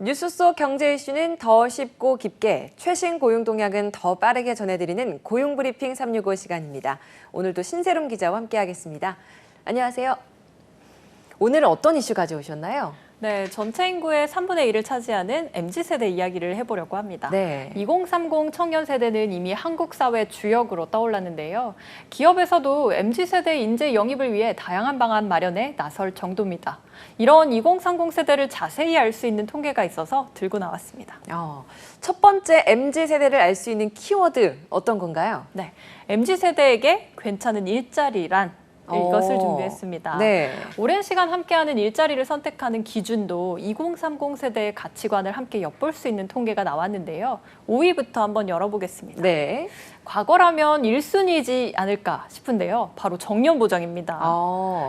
뉴스 속 경제 이슈는 더 쉽고 깊게, 최신 고용 동향은 더 빠르게 전해드리는 고용 브리핑 365 시간입니다. 오늘도 신세롬 기자와 함께하겠습니다. 안녕하세요. 오늘은 어떤 이슈 가져오셨나요? 네, 전체 인구의 3분의 1을 차지하는 MZ세대 이야기를 해보려고 합니다. 네. 2030 청년 세대는 이미 한국 사회 주역으로 떠올랐는데요. 기업에서도 MZ세대 인재 영입을 위해 다양한 방안 마련에 나설 정도입니다. 이런 2030 세대를 자세히 알 수 있는 통계가 있어서 들고 나왔습니다. 첫 번째 MZ세대를 알 수 있는 키워드 어떤 건가요? 네, MZ세대에게 괜찮은 일자리란 이것을 준비했습니다. 네. 오랜 시간 함께하는 일자리를 선택하는 기준도 2030 세대의 가치관을 함께 엿볼 수 있는 통계가 나왔는데요. 5위부터 한번 열어보겠습니다. 네. 과거라면 1순위이지 않을까 싶은데요. 바로 정년보장입니다.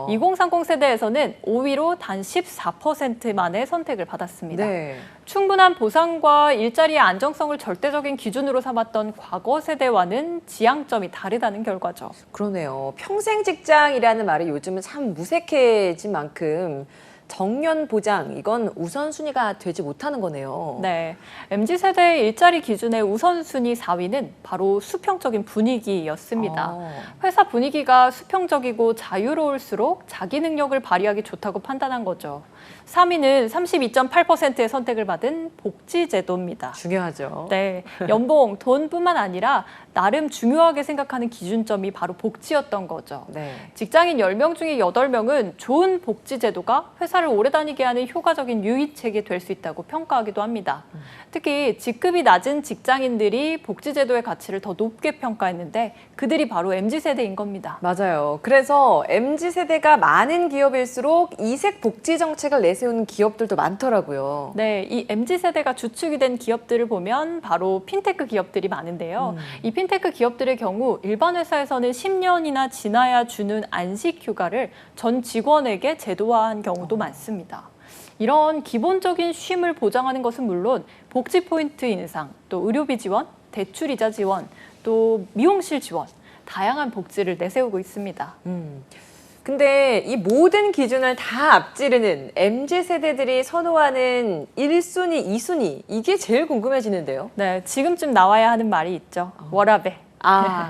2030 세대에서는 5위로 단 14%만의 선택을 받았습니다. 네. 충분한 보상과 일자리의 안정성을 절대적인 기준으로 삼았던 과거 세대와는 지향점이 다르다는 결과죠. 그러네요. 평생 직장이라는 말이 요즘은 참 무색해진 만큼 정년 보장, 이건 우선순위가 되지 못하는 거네요. 네, MZ세대의 일자리 기준의 우선순위 4위는 바로 수평적인 분위기였습니다. 회사 분위기가 수평적이고 자유로울수록 자기 능력을 발휘하기 좋다고 판단한 거죠. 3위는 32.8%의 선택을 받은 복지제도입니다. 중요하죠. 네, 연봉, 돈뿐만 아니라 나름 중요하게 생각하는 기준점이 바로 복지였던 거죠. 네. 직장인 10명 중에 8명은 좋은 복지제도가 회사를 오래 다니게 하는 효과적인 유의책이 될 수 있다고 평가하기도 합니다. 특히 직급이 낮은 직장인들이 복지제도의 가치를 더 높게 평가했는데 그들이 바로 MZ세대인 겁니다. 맞아요. 그래서 MZ세대가 많은 기업일수록 이색 복지 정책을 내세우는 기업들도 많더라고요. 네, 이 MZ세대가 주축이 된 기업들을 보면 바로 핀테크 기업들이 많은데요. 이 핀테크 기업들의 경우 일반 회사에서는 10년이나 지나야 주는 안식 휴가를 전 직원에게 제도화한 경우도 많습니다. 이런 기본적인 쉼을 보장하는 것은 물론 복지 포인트 인상, 또 의료비 지원, 대출이자 지원, 또 미용실 지원, 다양한 복지를 내세우고 있습니다. 근데 이 모든 기준을 다 앞지르는 MZ세대들이 선호하는 1순위, 2순위, 이게 제일 궁금해지는데요. 네, 지금쯤 나와야 하는 말이 있죠. 워라밸.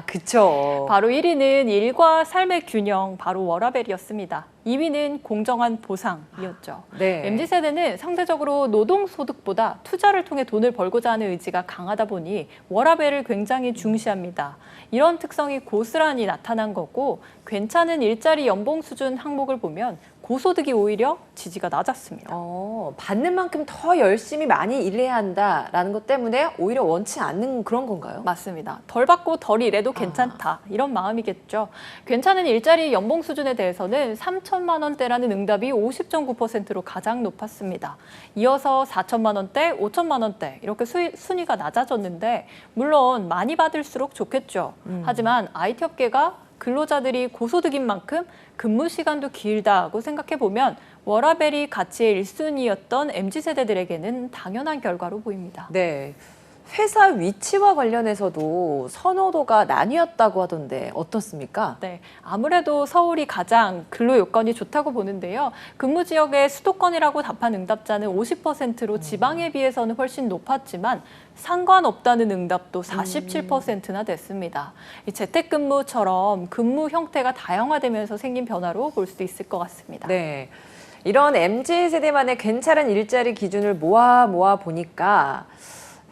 그쵸. 바로 1위는 일과 삶의 균형, 바로 워라밸이었습니다. 2위는 공정한 보상이었죠. 네. MZ세대는 상대적으로 노동소득보다 투자를 통해 돈을 벌고자 하는 의지가 강하다 보니 워라밸을 굉장히 중시합니다. 이런 특성이 고스란히 나타난 거고 괜찮은 일자리 연봉 수준 항목을 보면 고소득이 오히려 지지가 낮았습니다. 받는 만큼 더 열심히 많이 일해야 한다라는 것 때문에 오히려 원치 않는 그런 건가요? 맞습니다. 덜 받고 덜 일해도 괜찮다. 이런 마음이겠죠. 괜찮은 일자리 연봉 수준에 대해서는 3천만 원대라는 응답이 50.9%로 가장 높았습니다. 이어서 4천만 원대, 5천만 원대 이렇게 순위가 낮아졌는데 물론 많이 받을수록 좋겠죠. 하지만 IT 업계가 근로자들이 고소득인 만큼 근무 시간도 길다고 생각해보면 워라밸이 가치의 1순위였던 MZ세대들에게는 당연한 결과로 보입니다. 네. 회사 위치와 관련해서도 선호도가 나뉘었다고 하던데 어떻습니까? 네, 아무래도 서울이 가장 근로 요건이 좋다고 보는데요. 근무 지역의 수도권이라고 답한 응답자는 50%로 지방에 비해서는 훨씬 높았지만 상관없다는 응답도 47%나 됐습니다. 이 재택근무처럼 근무 형태가 다양화되면서 생긴 변화로 볼 수 있을 것 같습니다. 네. 이런 MZ세대만의 괜찮은 일자리 기준을 모아 보니까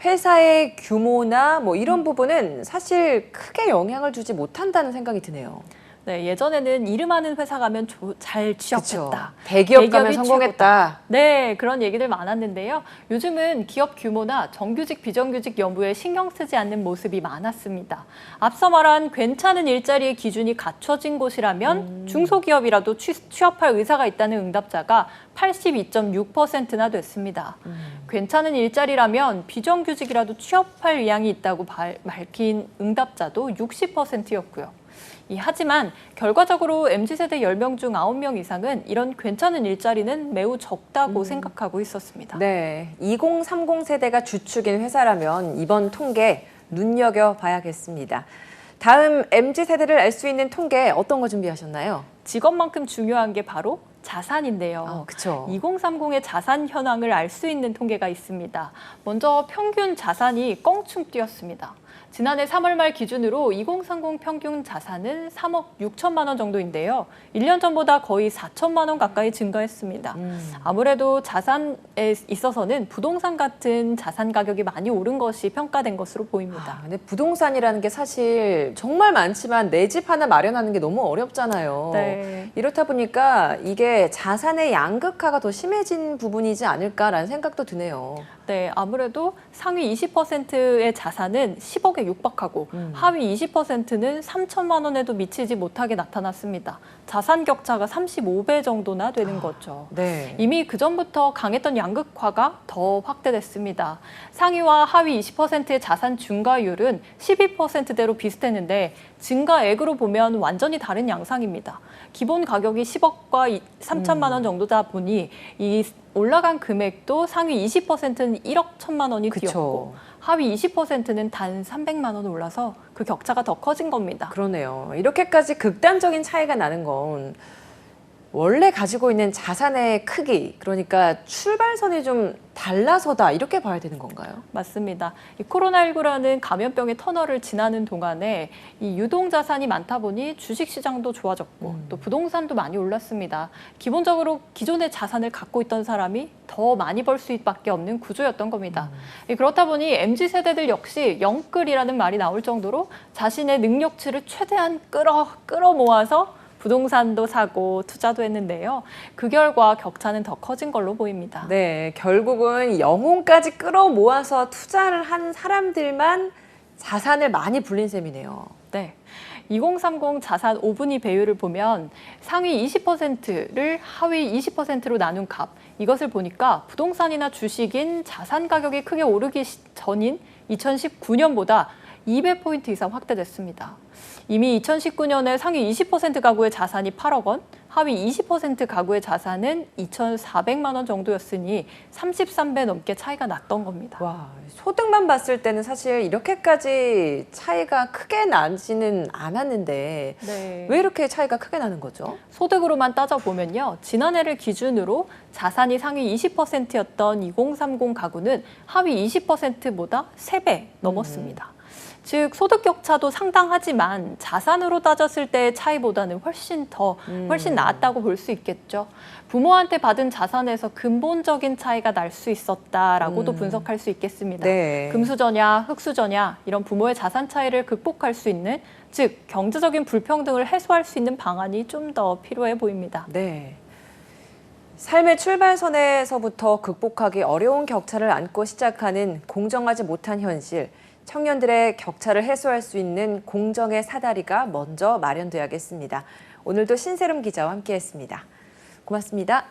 회사의 규모나 이런 부분은 사실 크게 영향을 주지 못한다는 생각이 드네요. 네, 예전에는 이름하는 회사 가면 잘 취업했다. 대기업 가면 대기업이 성공했다. 최고다. 네, 그런 얘기들 많았는데요. 요즘은 기업 규모나 정규직, 비정규직 여부에 신경 쓰지 않는 모습이 많았습니다. 앞서 말한 괜찮은 일자리의 기준이 갖춰진 곳이라면 중소기업이라도 취업할 의사가 있다는 응답자가 82.6%나 됐습니다. 괜찮은 일자리라면 비정규직이라도 취업할 의향이 있다고 밝힌 응답자도 60%였고요. 하지만 결과적으로 MZ세대 10명 중 9명 이상은 이런 괜찮은 일자리는 매우 적다고 생각하고 있었습니다. 네, 2030 세대가 주축인 회사라면 이번 통계 눈여겨봐야겠습니다. 다음 MZ세대를 알 수 있는 통계 어떤 거 준비하셨나요? 직업만큼 중요한 게 바로 자산인데요. 그렇죠. 2030의 자산 현황을 알 수 있는 통계가 있습니다. 먼저 평균 자산이 껑충 뛰었습니다. 지난해 3월 말 기준으로 2030 평균 자산은 3억 6천만 원 정도인데요. 1년 전보다 거의 4천만 원 가까이 증가했습니다. 아무래도 자산에 있어서는 부동산 같은 자산 가격이 많이 오른 것이 평가된 것으로 보입니다. 근데 부동산이라는 게 사실 정말 많지만 내 집 하나 마련하는 게 너무 어렵잖아요. 네. 이렇다 보니까 이게 자산의 양극화가 더 심해진 부분이지 않을까라는 생각도 드네요. 네, 아무래도 상위 20%의 자산은 10억에 육박하고 하위 20%는 3천만 원에도 미치지 못하게 나타났습니다. 자산 격차가 35배 정도나 되는 거죠. 네. 이미 그전부터 강했던 양극화가 더 확대됐습니다. 상위와 하위 20%의 자산 증가율은 12%대로 비슷했는데 증가액으로 보면 완전히 다른 양상입니다. 기본 가격이 10억과 3천만 원 정도다 보니 이 올라간 금액도 상위 20%는 1억 1천만 원이 그쵸. 뛰었고 하위 20%는 단 300만 원 올라서 그 격차가 더 커진 겁니다. 그러네요. 이렇게까지 극단적인 차이가 나는 건 원래 가지고 있는 자산의 크기, 그러니까 출발선이 좀 달라서다 이렇게 봐야 되는 건가요? 맞습니다. 이 코로나19라는 감염병의 터널을 지나는 동안에 이 유동 자산이 많다 보니 주식 시장도 좋아졌고 또 부동산도 많이 올랐습니다. 기본적으로 기존의 자산을 갖고 있던 사람이 더 많이 벌 수밖에 없는 구조였던 겁니다. 그렇다 보니 MZ세대들 역시 영끌이라는 말이 나올 정도로 자신의 능력치를 최대한 끌어 모아서 부동산도 사고 투자도 했는데요. 그 결과 격차는 더 커진 걸로 보입니다. 네, 결국은 영혼까지 끌어모아서 투자를 한 사람들만 자산을 많이 불린 셈이네요. 네. 2030 자산 5분위 배율을 보면 상위 20%를 하위 20%로 나눈 값, 이것을 보니까 부동산이나 주식인 자산 가격이 크게 오르기 전인 2019년보다 200포인트 이상 확대됐습니다. 이미 2019년에 상위 20% 가구의 자산이 8억 원, 하위 20% 가구의 자산은 2,400만 원 정도였으니 33배 넘게 차이가 났던 겁니다. 와, 소득만 봤을 때는 사실 이렇게까지 차이가 크게 나지는 않았는데 네. 왜 이렇게 차이가 크게 나는 거죠? 소득으로만 따져보면요. 지난해를 기준으로 자산이 상위 20%였던 2030 가구는 하위 20%보다 3배 넘었습니다. 즉 소득 격차도 상당하지만 자산으로 따졌을 때의 차이보다는 훨씬 나았다고 볼 수 있겠죠. 부모한테 받은 자산에서 근본적인 차이가 날 수 있었다라고도 분석할 수 있겠습니다. 네. 금수저냐 흙수저냐 이런 부모의 자산 차이를 극복할 수 있는, 즉 경제적인 불평등을 해소할 수 있는 방안이 좀 더 필요해 보입니다. 네. 삶의 출발선에서부터 극복하기 어려운 격차를 안고 시작하는 공정하지 못한 현실, 청년들의 격차를 해소할 수 있는 공정의 사다리가 먼저 마련돼야겠습니다. 오늘도 신세롬 기자와 함께했습니다. 고맙습니다.